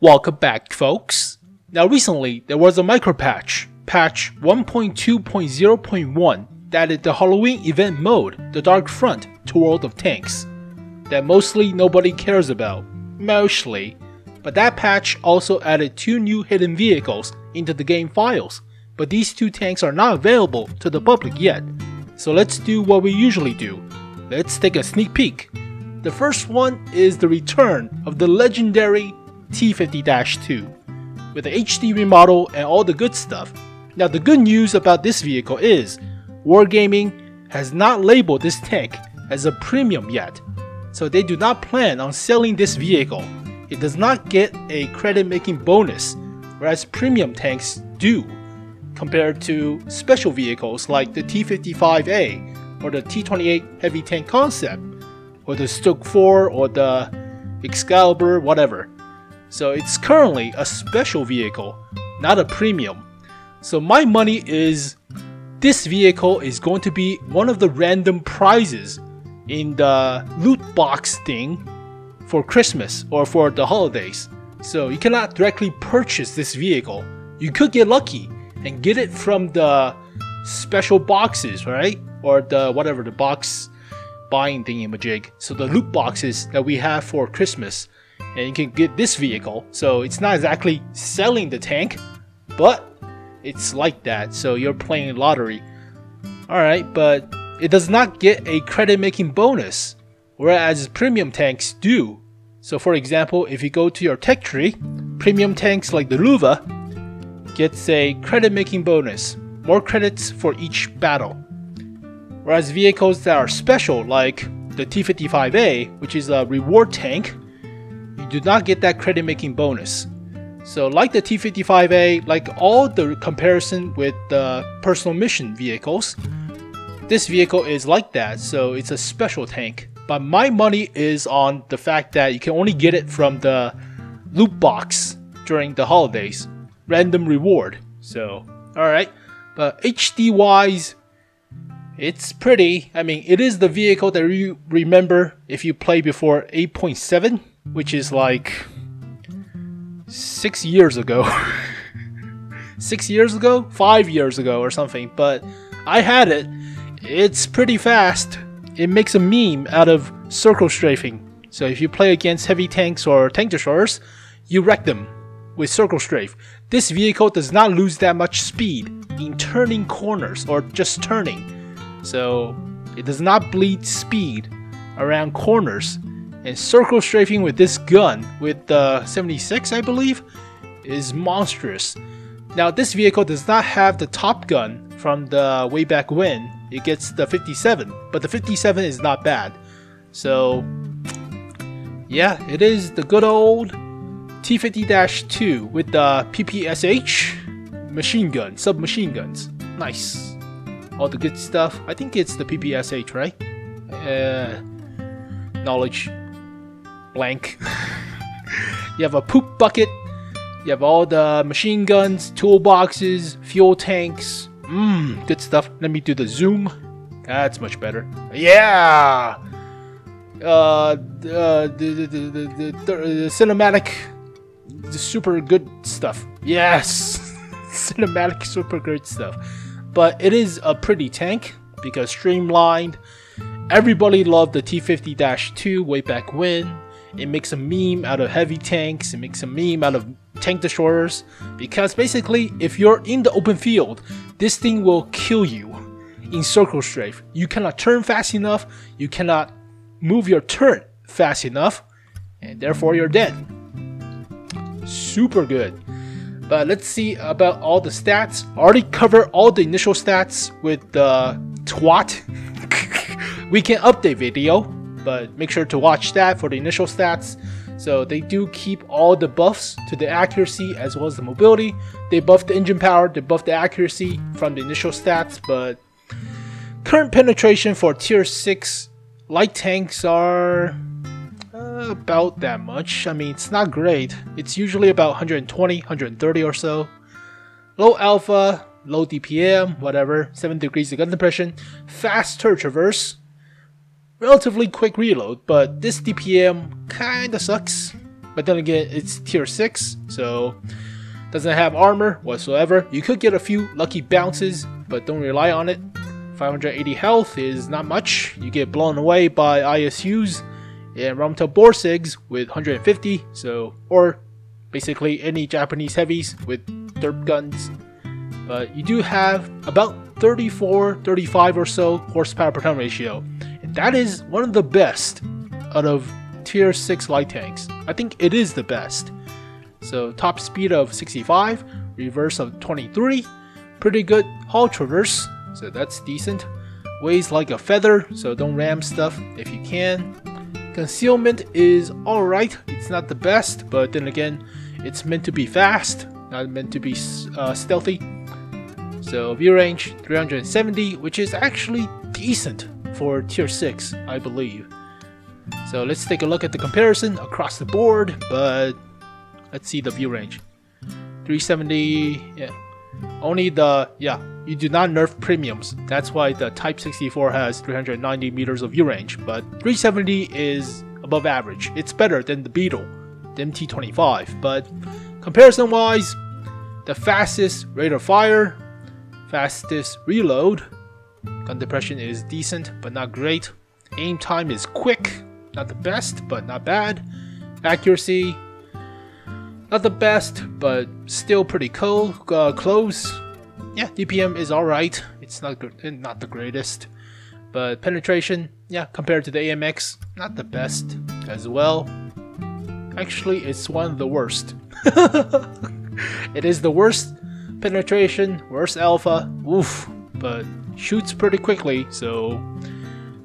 Welcome back, folks. Now recently, there was a Micropatch, patch 1.2.0.1, that added the Halloween event mode, the Dark Front, to World of Tanks, that mostly nobody cares about. Mostly. But that patch also added 2 new hidden vehicles into the game files, but these 2 tanks are not available to the public yet. So let's do what we usually do. Let's take a sneak peek. The first one is the return of the legendary T-50-2 with the HD remodel and all the good stuff. Now the good news about this vehicle is Wargaming has not labeled this tank as a premium yet, so they do not plan on selling this vehicle. It does not get a credit making bonus, whereas premium tanks do, compared to special vehicles like the T-55A or the T-28 heavy tank concept, or the Stoke 4 or the Excalibur, whatever. So it's currently a special vehicle, not a premium. So my money is this vehicle is going to be one of the random prizes in the loot box thing for Christmas or for the holidays. So you cannot directly purchase this vehicle. You could get lucky and get it from the special boxes, right? Or the whatever, the box buying thingy-majig. So the loot boxes that we have for Christmas. And you can get this vehicle, so it's not exactly selling the tank, but it's like that, so you're playing lottery. Alright, but it does not get a credit making bonus, whereas premium tanks do. So for example, if you go to your tech tree, premium tanks like the Luva gets a credit making bonus, more credits for each battle. Whereas vehicles that are special like the T-55A, which is a reward tank, you do not get that credit making bonus. So like the T-55A, like all the comparison with the personal mission vehicles, this vehicle is like that, so it's a special tank. But my money is on the fact that you can only get it from the loot box during the holidays. Random reward. So, alright. But HD wise, it's pretty. I mean, it is the vehicle that you remember if you play before 8.7. Which is like 6 years ago. 6 years ago? 5 years ago or something. But I had it. It's pretty fast. It makes a meme out of circle strafing. So if you play against heavy tanks or tank destroyers, you wreck them with circle strafe. This vehicle does not lose that much speed in turning corners or just turning. So it does not bleed speed around corners. And circle strafing with this gun, with the 76 I believe, is monstrous. Now this vehicle does not have the Top Gun from the way back when. It gets the 57, but the 57 is not bad. So yeah, it is the good old T-50-2 with the PPSH machine gun, submachine guns. Nice. All the good stuff. I think it's the PPSH, right? Knowledge blank. You have a poop bucket. You have all the machine guns, toolboxes, fuel tanks. Good stuff. Let me do the zoom. That's much better. Yeah. The cinematic, the super good stuff. Yes. Cinematic, super good stuff. But it is a pretty tank because streamlined. Everybody loved the T-50-2 way back when. It makes a meme out of heavy tanks. It makes a meme out of tank destroyers. Because basically, if you're in the open field, this thing will kill you in circle strafe. You cannot turn fast enough. You cannot move your turret fast enough. And therefore, you're dead. Super good. But let's see about all the stats. I already covered all the initial stats with the twat weekend update video, but make sure to watch that for the initial stats. So they do keep all the buffs to the accuracy as well as the mobility. They buffed the engine power, they buffed the accuracy from the initial stats, but current penetration for tier 6 light tanks are about that much. I mean, it's not great. It's usually about 120, 130 or so. Low alpha, low DPM, whatever, 7 degrees of gun depression, fast turret traverse, relatively quick reload, but this DPM kinda sucks. but then again, it's tier 6, so doesn't have armor whatsoever. You could get a few lucky bounces, but don't rely on it. 580 health is not much. You get blown away by ISUs and Ramtel Borsigs with 150, so, or basically any Japanese heavies with derp guns. But you do have about 34-35 or so horsepower per ton ratio, and that is one of the best out of tier 6 light tanks. I think it is the best. So top speed of 65, reverse of 23, pretty good hull traverse, so that's decent. Weighs like a feather, so don't ram stuff if you can. Concealment is alright, it's not the best, but then again, it's meant to be fast, not meant to be stealthy. So view range 370, which is actually decent for tier 6, I believe. So let's take a look at the comparison across the board, but let's see the view range. 370, yeah. Only the, you do not nerf premiums. That's why the Type 64 has 390 meters of view range, but 370 is above average. It's better than the Beetle, the MT25, but comparison-wise, the fastest rate of fire, fastest reload, gun depression is decent, but not great. Aim time is quick, not the best, but not bad. Accuracy, not the best, but still pretty close. Yeah, DPM is alright. It's not the greatest. But penetration, yeah, compared to the AMX, not the best as well. Actually, it's one of the worst. It is the worst penetration, worst alpha, oof, but shoots pretty quickly, so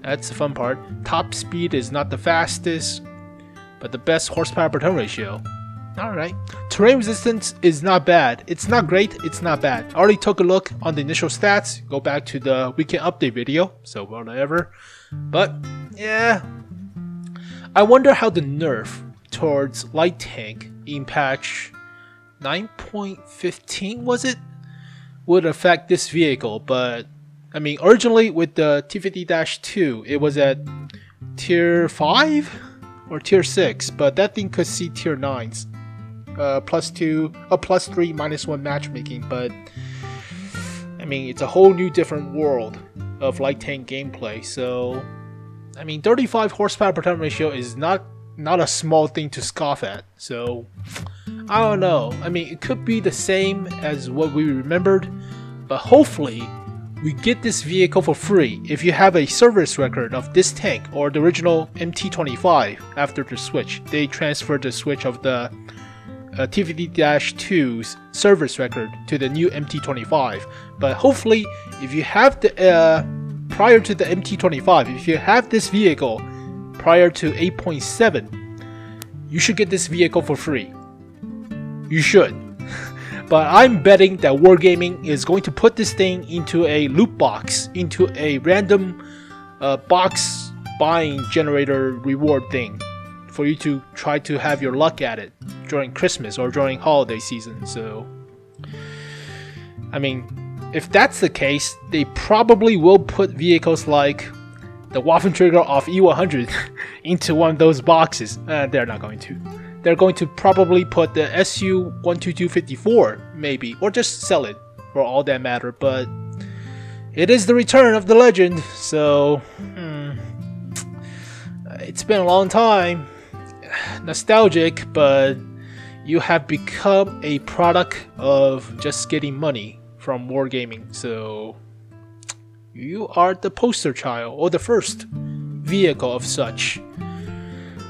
that's the fun part. Top speed is not the fastest, but the best horsepower per ton ratio. Alright. Terrain resistance is not bad. It's not great, it's not bad. I already took a look on the initial stats. Go back to the weekend update video, so whatever. But, yeah. I wonder how the nerf towards light tank in patch 9.15 was it? Would affect this vehicle, but I mean, originally with the T-50-2, it was at tier 5 or tier 6, but that thing could see tier 9s. +2, +3, -1 matchmaking, but I mean, it's a whole new different world of light tank gameplay. So, I mean, 35 horsepower per ton ratio is not a small thing to scoff at. So, I don't know. I mean, it could be the same as what we remembered, but hopefully, we get this vehicle for free if you have a service record of this tank or the original MT25 after the switch. They transferred the switch of the T-50-2's service record to the new MT25. But hopefully, if you have the prior to the MT25, if you have this vehicle prior to 8.7, you should get this vehicle for free. You should. But I'm betting that Wargaming is going to put this thing into a loot box, into a random box buying generator reward thing, for you to try to have your luck at it during Christmas or during holiday season. So, I mean, if that's the case, they probably will put vehicles like the Waffentrigger off E100 into one of those boxes. They're not going to. They're going to probably put the SU-122-54 maybe, or just sell it for all that matter. But it is the return of the legend, so it's been a long time. Nostalgic, but you have become a product of just getting money from Wargaming. So you are the poster child, or the first vehicle of such.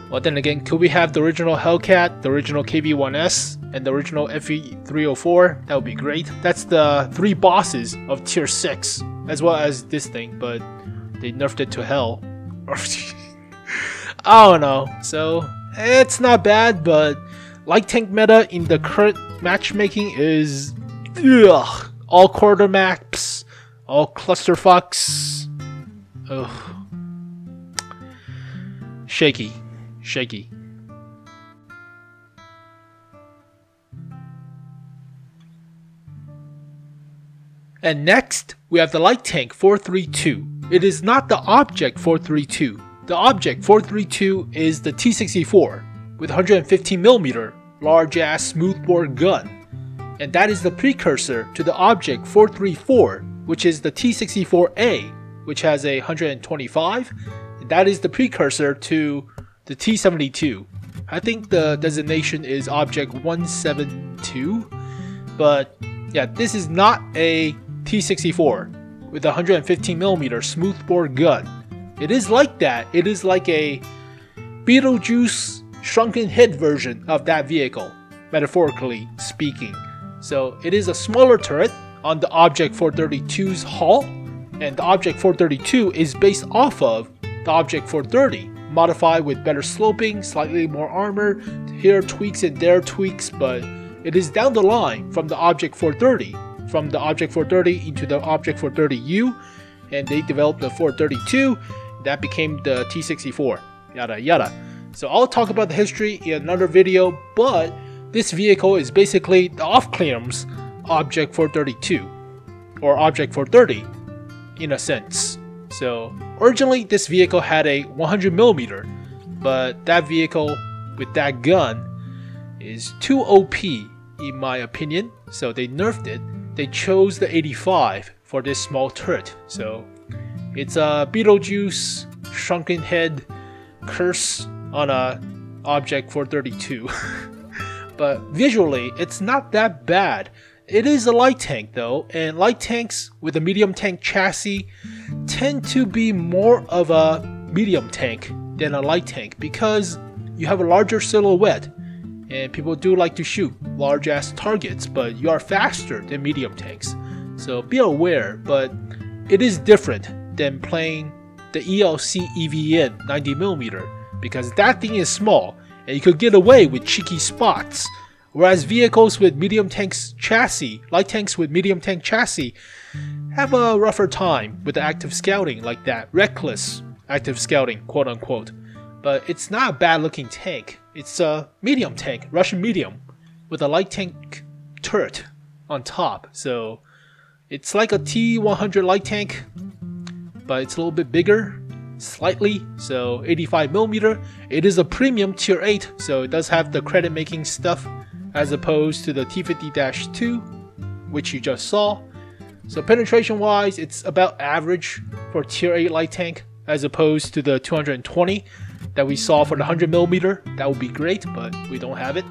Well, then again, could we have the original Hellcat, the original KV-1S, and the original FE-304? That would be great. That's the 3 bosses of tier 6, as well as this thing, but they nerfed it to hell. I don't know. So it's not bad, but light tank meta in the current matchmaking is all quarter maps, all clusterfucks. Ugh. Shaky. And next, we have the light tank 432. It is not the object 432. The object 432 is the T-64. with 115mm large-ass smoothbore gun. And that is the precursor to the Object 434, which is the T-64A, which has a 125. And that is the precursor to the T-72. I think the designation is Object 172, but yeah, this is not a T-64 with a 115mm smoothbore gun. It is like that. It is like a Beetlejuice shrunken head version of that vehicle, metaphorically speaking. So it is a smaller turret on the Object 432's hull, and the Object 432 is based off of the Object 430, modified with better sloping, slightly more armor, here tweaks and there tweaks, but it is down the line from the Object 430, from the Object 430 into the Object 430U, and they developed the 432, that became the T-64, yada yada. So I'll talk about the history in another video, but this vehicle is basically the off-clam's Object 432, or Object 430, in a sense. So originally this vehicle had a 100mm, but that vehicle with that gun is too OP in my opinion, so they nerfed it. They chose the 85 for this small turret, so it's a Beetlejuice shrunken head curse on a Object 432. But visually it's not that bad. It is a light tank though, and light tanks with a medium tank chassis tend to be more of a medium tank than a light tank because you have a larger silhouette and people do like to shoot large ass targets, but you are faster than medium tanks. So be aware, but it is different than playing the ELC EVN 90mm because that thing is small and you could get away with cheeky spots. Whereas vehicles with medium tanks chassis, light tanks with medium tank chassis, have a rougher time with the active scouting like that. Reckless active scouting, quote unquote. But it's not a bad looking tank. It's a medium tank, Russian medium, with a light tank turret on top. So it's like a T-100 light tank, but it's a little bit bigger, slightly. So 85mm. It is a premium tier 8, so it does have the credit making stuff, as opposed to the T-50-2, which you just saw. So penetration wise, it's about average for tier 8 light tank, as opposed to the 220 that we saw for the 100mm. That would be great, but we don't have it.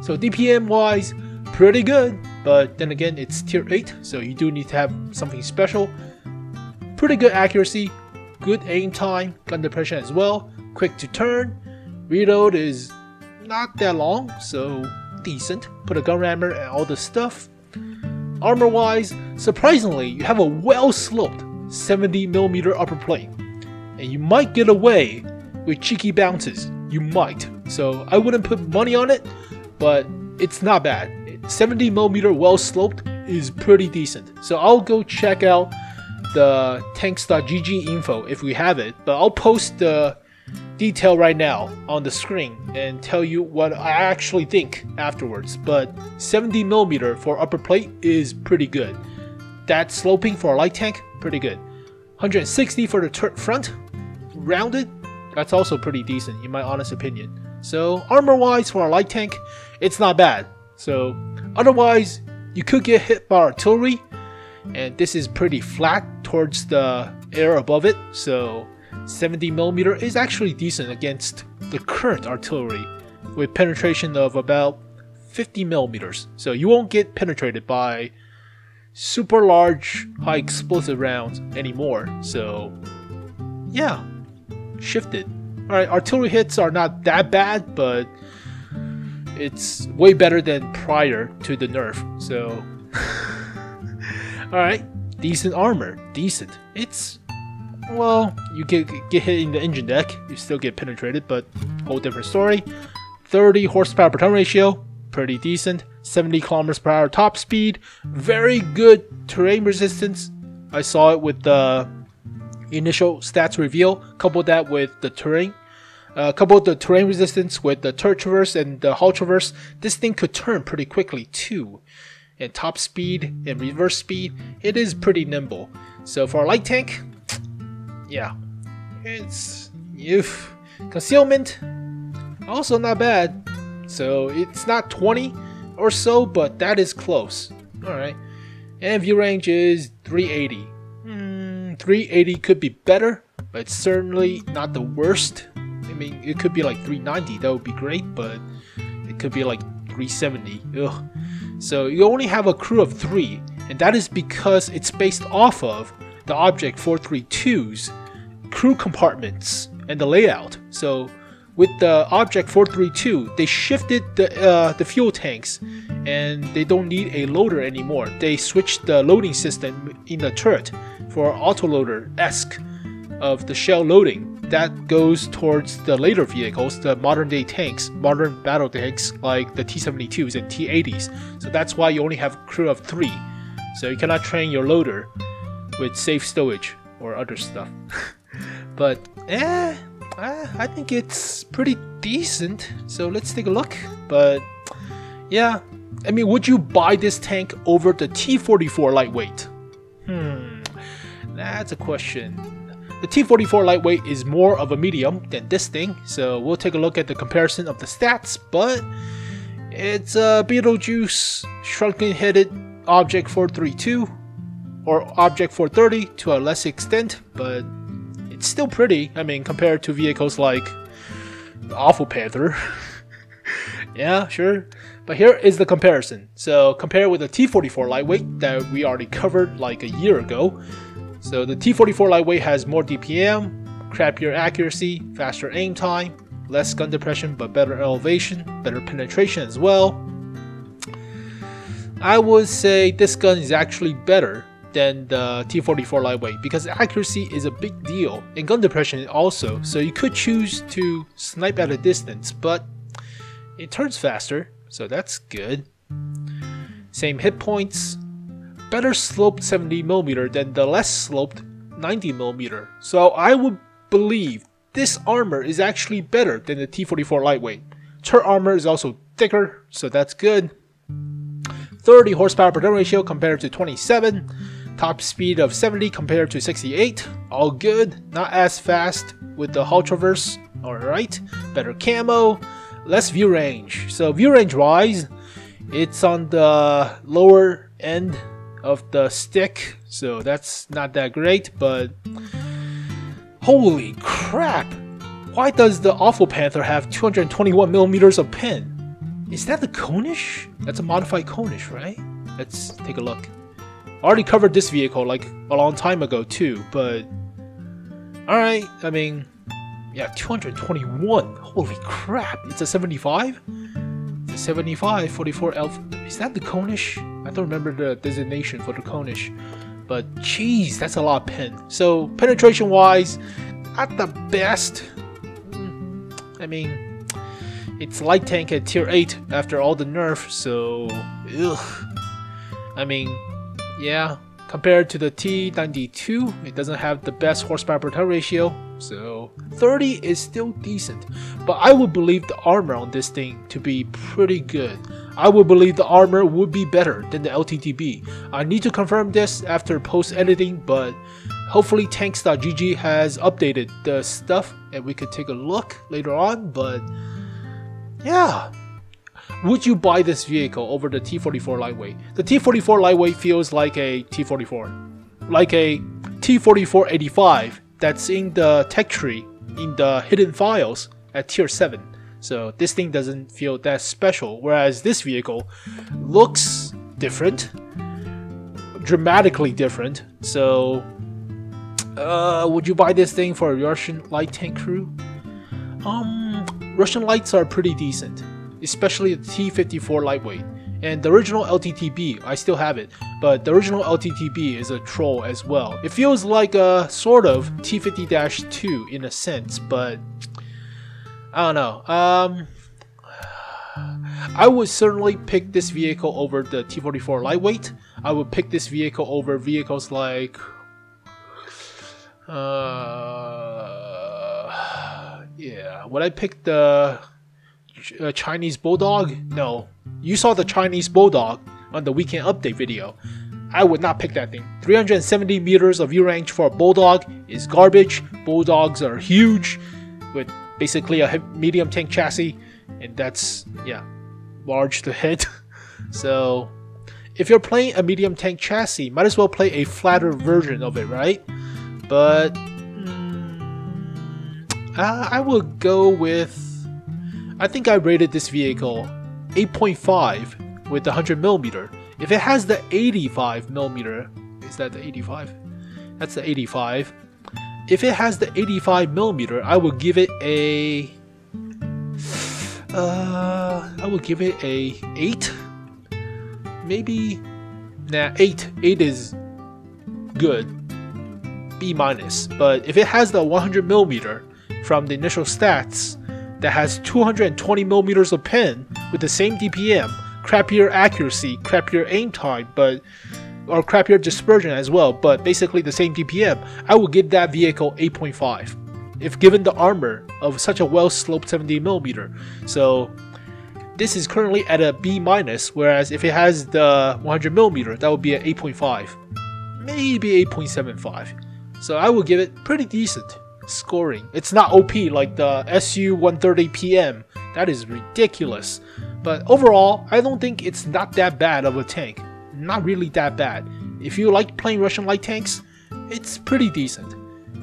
So DPM wise, pretty good, but then again, it's tier 8, so you do need to have something special. Pretty good accuracy, good aim time, gun depression as well, quick to turn. Reload is not that long, so decent. Put a gun rammer and all the stuff. Armor wise, surprisingly, you have a well sloped 70mm upper plate, and you might get away with cheeky bounces. You might. So I wouldn't put money on it, but it's not bad. 70mm well sloped is pretty decent. So I'll go check out the tanks.gg info if we have it, but I'll post the detail right now on the screen and tell you what I actually think afterwards. But 70mm for upper plate is pretty good. That sloping for a light tank, pretty good. 160 for the turret front, rounded, that's also pretty decent in my honest opinion. So armor wise for a light tank, it's not bad. So otherwise, you could get hit by artillery, and this is pretty flat towards the air above it, so 70mm is actually decent against the current artillery with penetration of about 50mm. So you won't get penetrated by super large high explosive rounds anymore. So yeah, shifted. Alright, artillery hits are not that bad, but it's way better than prior to the nerf. So alright, decent armor, decent. It's, well, you get hit in the engine deck, you still get penetrated, but whole different story. 30 horsepower per ton ratio, pretty decent. 70 kilometers per hour top speed, very good terrain resistance. I saw it with the initial stats reveal. Couple that with the terrain. Couple the terrain resistance with the turret traverse and the hull traverse. This thing could turn pretty quickly too. And top speed and reverse speed, it is pretty nimble. So for a light tank, yeah, it's concealment. Also not bad. So it's not 20 or so, but that is close. Alright. And view range is 380. 380 could be better, but it's certainly not the worst. I mean, it could be like 390, that would be great, but it could be like 370. Ugh. So you only have a crew of 3, and that is because it's based off of the Object 432's crew compartments and the layout. So with the Object 432, they shifted the fuel tanks, and they don't need a loader anymore. They switched the loading system in the turret for autoloader-esque of the shell loading. That goes towards the later vehicles, the modern day tanks, modern battle tanks like the T-52s and T-80s. So that's why you only have a crew of 3. So you cannot train your loader with safe stowage or other stuff. But I think it's pretty decent. So let's take a look. But yeah, I mean, would you buy this tank over the T-44 lightweight? That's a question. The T-44 lightweight is more of a medium than this thing, so we'll take a look at the comparison of the stats, but it's a Beetlejuice shrunken-headed Object 432, or Object 430 to a less extent, but it's still pretty, I mean, compared to vehicles like the Awful Panther. Yeah, sure. But here is the comparison. So compare with the T-44 lightweight that we already covered like a year ago. So the T-44 lightweight has more DPM, crappier accuracy, faster aim time, less gun depression but better elevation, better penetration as well. I would say this gun is actually better than the T-44 lightweight because accuracy is a big deal and gun depression also, so you could choose to snipe at a distance, but it turns faster, so that's good. Same hit points. Better sloped 70mm than the less sloped 90mm. So I would believe this armor is actually better than the T-44 lightweight. Turret armor is also thicker, so that's good. 30 horsepower per turn ratio compared to 27. Top speed of 70 compared to 68. All good. Not as fast with the hull traverse. Alright. Better camo. Less view range. So view range wise, it's on the lower end of the stick, so that's not that great, but holy crap, why does the Awful Panther have 221mm of pen? Is that the Konish? That's a modified Konish, right? Let's take a look. I already covered this vehicle like a long time ago too, but alright, I mean, yeah, 221, holy crap, it's a 75? It's a 75, 44 elf. Is that the Konish? I don't remember the designation for the Konish, but jeez, that's a lot of pen. So penetration wise, not the best. I mean, it's light tank at tier 8 after all the nerf, so ugh. I mean, yeah, compared to the T-92, it doesn't have the best horsepower per turn ratio, so 30 is still decent. But I would believe the armor on this thing to be pretty good. I would believe the armor would be better than the LTTB. I need to confirm this after post-editing, but hopefully tanks.gg has updated the stuff and we could take a look later on, but yeah. Would you buy this vehicle over the T-44 lightweight? The T-44 lightweight feels like a T-44. Like a T-44-85 that's in the tech tree, in the hidden files at tier 7. So this thing doesn't feel that special, whereas this vehicle looks different, dramatically different. So would you buy this thing for a Russian light tank crew? Russian lights are pretty decent, especially the T-54 lightweight. And the original LTTB, I still have it, but the original LTTB is a troll as well. It feels like a sort of T-50-2 in a sense, but I don't know. I would certainly pick this vehicle over the T-44 lightweight. I would pick this vehicle over vehicles like yeah, would I pick the Chinese Bulldog? No. You saw the Chinese Bulldog on the weekend update video. I would not pick that thing. 370 meters of view range for a Bulldog is garbage. Bulldogs are huge with basically a medium tank chassis, and that's, yeah, large to hit. So if you're playing a medium tank chassis, might as well play a flatter version of it, right? But I would go with, I think I rated this vehicle 8.5 with the 100mm. If it has the 85mm, is that the 85? That's the 85. If it has the 85mm, I would give it a 8. Maybe, nah, 8 is good, B-. But if it has the 100mm from the initial stats that has 220mm of pen with the same DPM, crappier accuracy, crappier aim time, or crappier dispersion as well, but basically the same DPM, I would give that vehicle 8.5 if given the armor of such a well-sloped 70mm. So this is currently at a B-, whereas if it has the 100mm, that would be an 8.5, maybe 8.75. So I would give it pretty decent scoring. It's not OP like the SU-130 PM, that is ridiculous. But overall, I don't think it's not that bad of a tank. Not really that bad. If you like playing Russian light tanks, it's pretty decent.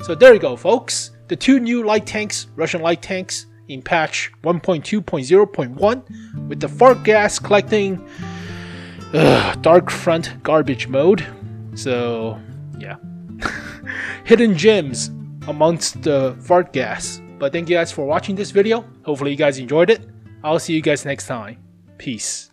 So there you go, folks. The 2 new light tanks, Russian light tanks, in patch 1.2.0.1 with the fart gas collecting dark front garbage mode. So yeah, hidden gems amongst the fart gas. But thank you guys for watching this video. Hopefully you guys enjoyed it. I'll see you guys next time. Peace.